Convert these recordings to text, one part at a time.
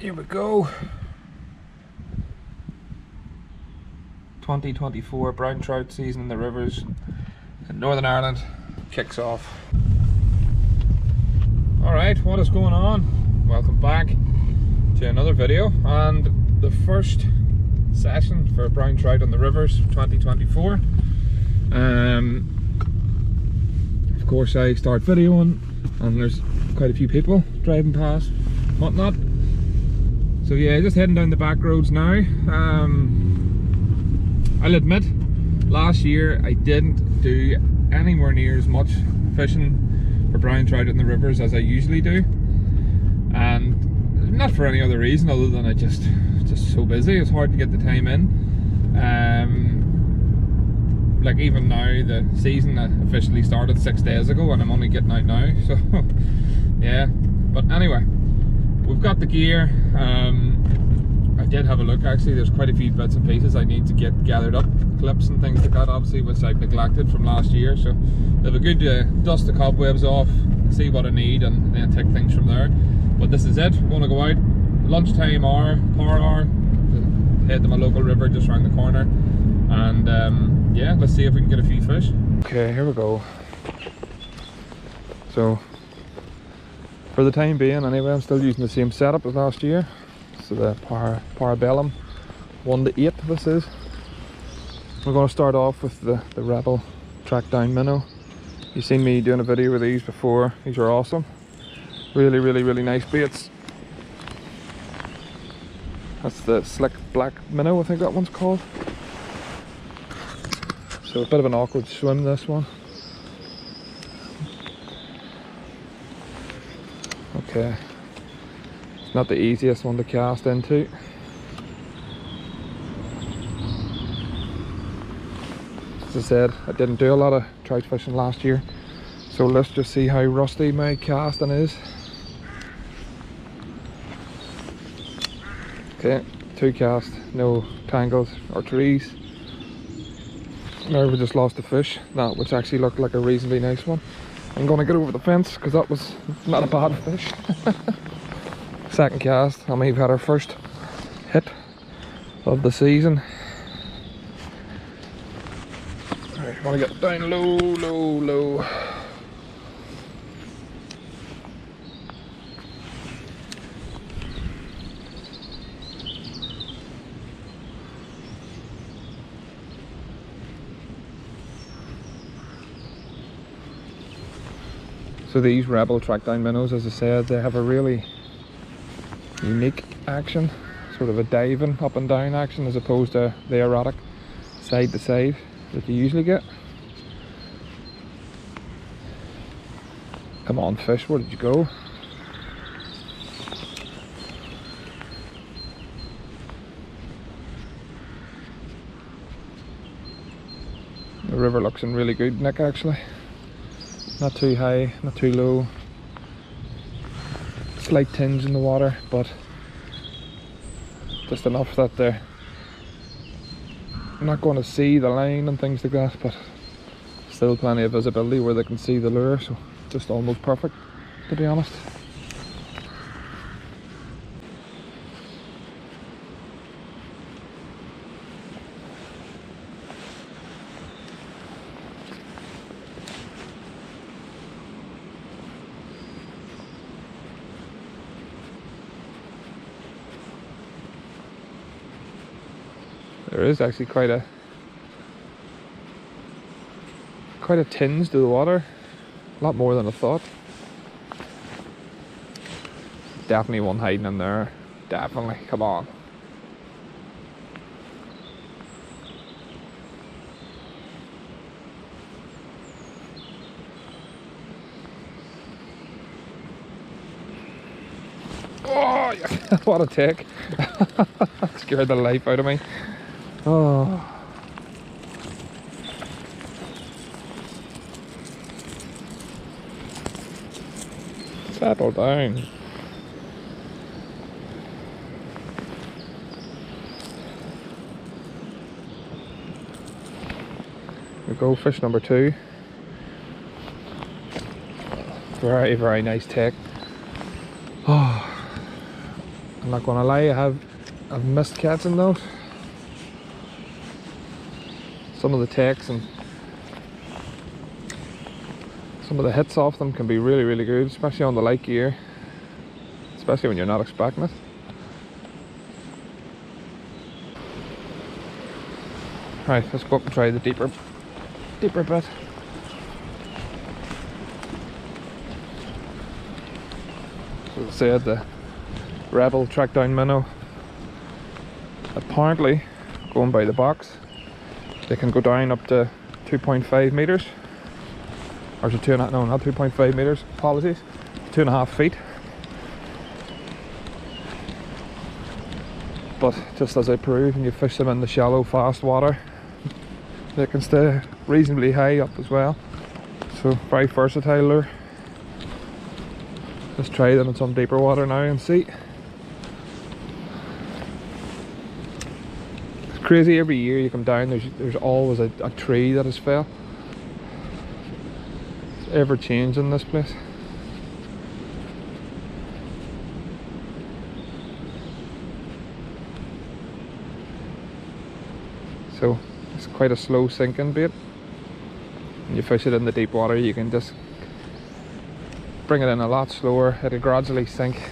Here we go. 2024 brown trout season in the rivers in Northern Ireland kicks off. Alright, what is going on? Welcome back to another video and the first session for brown trout on the rivers 2024. Of course I start videoing and there's quite a few people driving past and whatnot. So yeah, just heading down the back roads now. I'll admit, last year I didn't do anywhere near as much fishing for brown trout in the rivers as I usually do, and not for any other reason other than I just so busy. It's hard to get the time in. Like even now, the season officially started 6 days ago and I'm only getting out now, so yeah. But anyway, we've got the gear. I did have a look actually. There's quite a few bits and pieces I need to get gathered up, clips and things like that, obviously, which I've neglected from last year. So they've a good dust the cobwebs off, see what I need, and then take things from there. But this is it. We're going to go out lunchtime hour, power hour, head to my local river just around the corner, and yeah, let's see if we can get a few fish. Okay, here we go. So for the time being anyway, I'm still using the same setup as last year. So the Parabellum 1 to 8 this is. We're going to start off with the Rebel track down minnow. You've seen me doing a video with these before. These are awesome. Really nice baits. That's the slick black minnow, I think that one's called. So a bit of an awkward swim, this one. Okay, it's not the easiest one to cast into. As I said, I didn't do a lot of trout fishing last year, so let's just see how rusty my casting is. Okay, 2 casts, no tangles or trees. Now we just lost a fish, that which actually looked like a reasonably nice one. I'm going to get over the fence because that was not a bad fish. Second cast, and we've had our first hit of the season. Alright, I want to get down low. So these Rebel trackdown minnows, as I said, they have a really unique action, sort of a diving up and down action as opposed to the erratic side to side that you usually get. Come on fish, where did you go? The river looks in really good nick actually. Not too high, not too low. Slight tinge in the water, but just enough that they're not going to see the line and things like that, but still plenty of visibility where they can see the lure, so just almost perfect, to be honest. There is actually quite a tinge to the water, a lot more than I thought. Definitely one hiding in there, definitely, come on. Oh, yeah. What a take. Scared the life out of me. Oh. Settle down. We go, fish number 2. Very nice take. Oh, I'm not gonna lie, I've missed catching those. Some of the takes and some of the hits off them can be really, really good, especially on the light gear, especially when you're not expecting it. Right, let's go up and try the deeper bit. So as I said, the Rebel trackdown minnow, apparently, going by the box, they can go down up to 2.5 meters, or is it no, not 2.5 meters, apologies, 2.5 feet. But just as I proved, when you fish them in the shallow, fast water, they can stay reasonably high up as well. So very versatile lure. Let's try them in some deeper water now and see. It's crazy, every year you come down, there's always a tree that has fell. It's ever changing, this place. So it's quite a slow sinking bait. When you fish it in the deep water, you can just bring it in a lot slower. It'll gradually sink,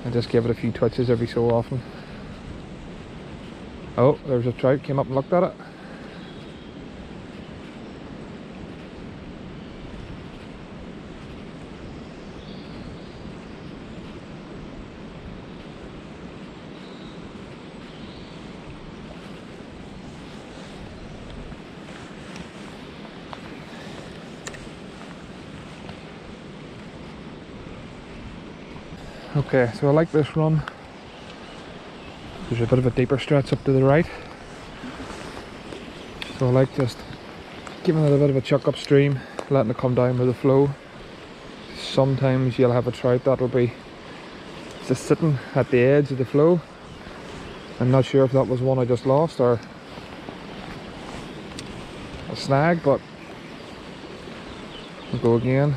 and just give it a few twitches every so often. Oh, there's a trout, came up and looked at it. Okay, so I like this run. There's a bit of a deeper stretch up to the right, so I like just giving it a bit of a chuck upstream, letting it come down with the flow. Sometimes you'll have a trout that'll be just sitting at the edge of the flow. I'm not sure if that was one I just lost or a snag, but we'll go again.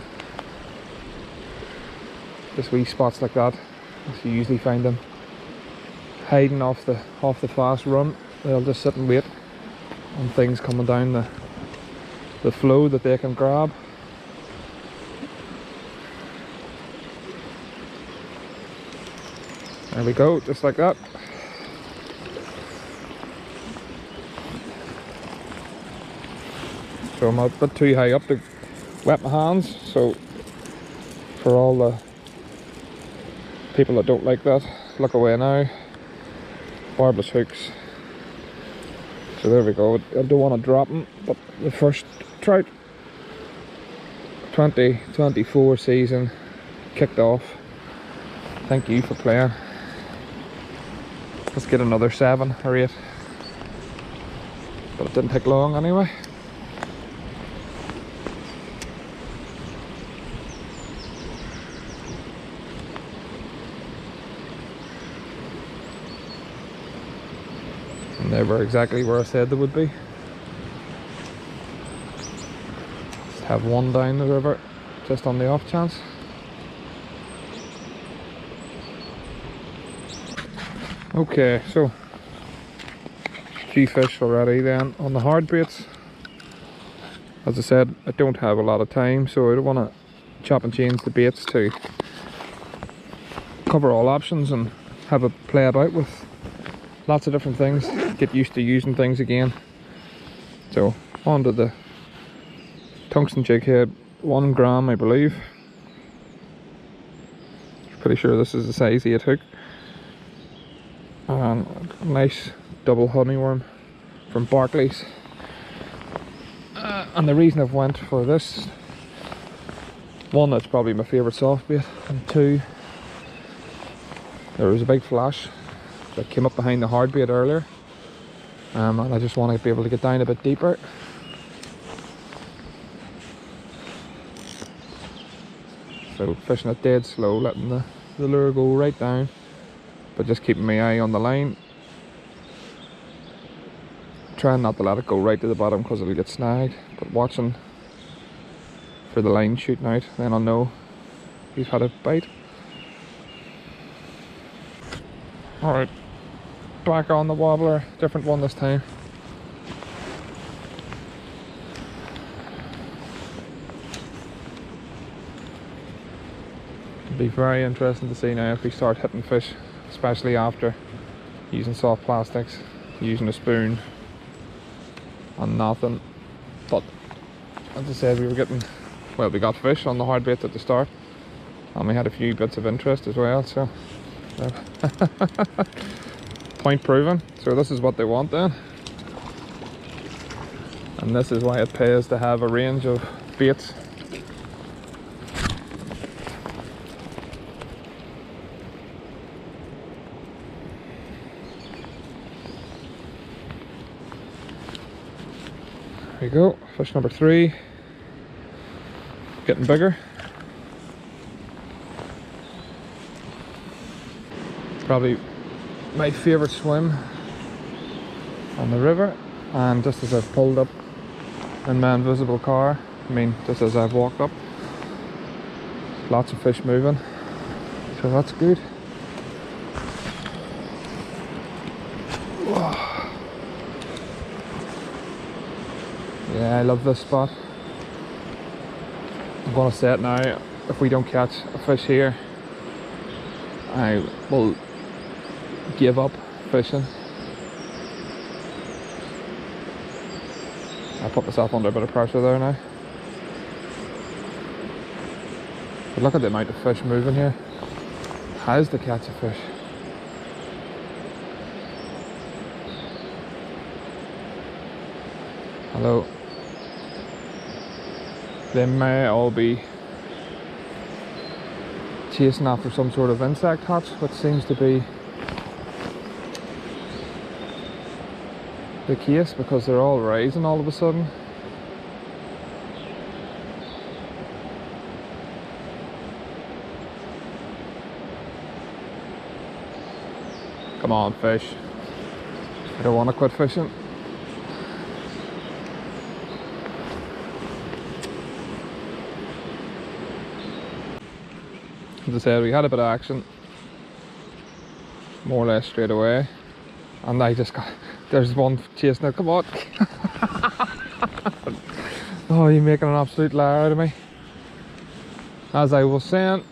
Just wee spots like that, you usually find them hiding off the fast run. They'll just sit and wait on things coming down the flow that they can grab. There we go, just like that. So I'm a bit too high up to wet my hands, so for all the people that don't like that, look away now. Barbless hooks. So there we go. I don't want to drop them, but the first trout 2024 season kicked off. Thank you for playing. Let's get another 7 or 8. But it didn't take long anyway. And they were exactly where I said they would be. Just have one down the river, just on the off chance. Okay, so a few fish already then on the hard baits. As I said, I don't have a lot of time, so I don't want to chop and change the baits to cover all options and have it play about with lots of different things. Get used to using things again. So onto the tungsten jig head, 1 gram I believe. Pretty sure this is a size 8 hook. And a nice double honeyworm from Barclays. And the reason I've went for this, 1, that's probably my favourite soft bait, and 2, there was a big flash that came up behind the hard bait earlier, and I just want to be able to get down a bit deeper. So fishing it dead slow, letting the lure go right down, but just keeping my eye on the line, trying not to let it go right to the bottom because it'll get snagged, but watching for the line shooting out, then I'll know we've had a bite. Alright, back on the wobbler, different one this time. It'll be very interesting to see now if we start hitting fish, especially after using soft plastics, using a spoon and nothing. But as I said, we got fish on the hard baits at the start, and we had a few bits of interest as well, so point proven. So this is what they want then, and this is why it pays to have a range of baits. There we go, fish number 3, getting bigger. Probably my favourite swim on the river, and just as I've pulled up in my invisible car, just as I've walked up, lots of fish moving, so that's good. Yeah, I love this spot. I'm gonna say it now, if we don't catch a fish here, I will give up fishing. I put myself under a bit of pressure there now. But look at the amount of fish moving here. How's to catch a fish? Hello. They may all be chasing after some sort of insect hatch, which seems to be the case because they're all rising all of a sudden. Come on, fish. I don't want to quit fishing. As I said, we had a bit of action more or less straight away, and I just got, there's one chasing it. Come on. Oh, you're making an absolute liar out of me. As I was saying,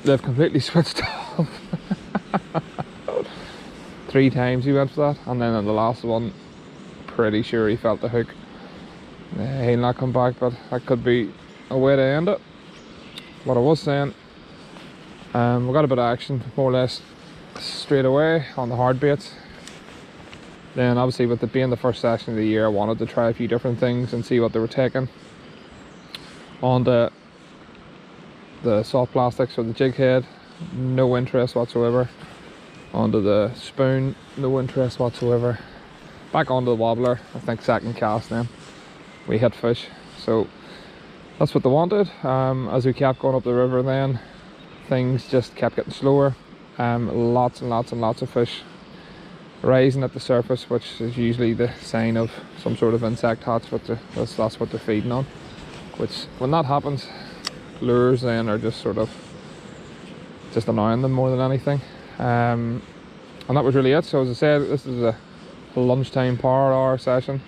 they've completely switched off. 3 times he went for that, and then on the last one, pretty sure he felt the hook. He'll not come back, but that could be a way to end it. What I was saying, we got a bit of action more or less straight away on the hard baits. Then obviously with it being the first session of the year, I wanted to try a few different things and see what they were taking. On the soft plastics or the jig head, no interest whatsoever. Onto the spoon, no interest whatsoever. Back onto the wobbler, I think second cast then we hit fish. So that's what they wanted. As we kept going up the river then, things just kept getting slower. Lots and lots and lots of fish rising at the surface, which is usually the sign of some sort of insect hatch, but that's what they're feeding on. Which, when that happens, lures then are just sort of just annoying them more than anything. And that was really it. So as I said, this is a lunchtime power hour session.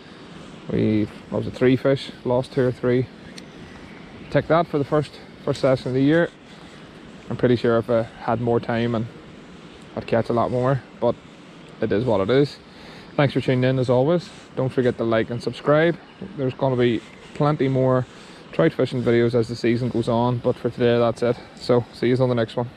What was it, 3 fish, lost 2 or 3. Take that for the first session of the year. I'm pretty sure if I had more time and I'd catch a lot more, but it is what it is. Thanks for tuning in as always. Don't forget to like and subscribe. There's going to be plenty more trout fishing videos as the season goes on, but for today that's it. So see you on the next one.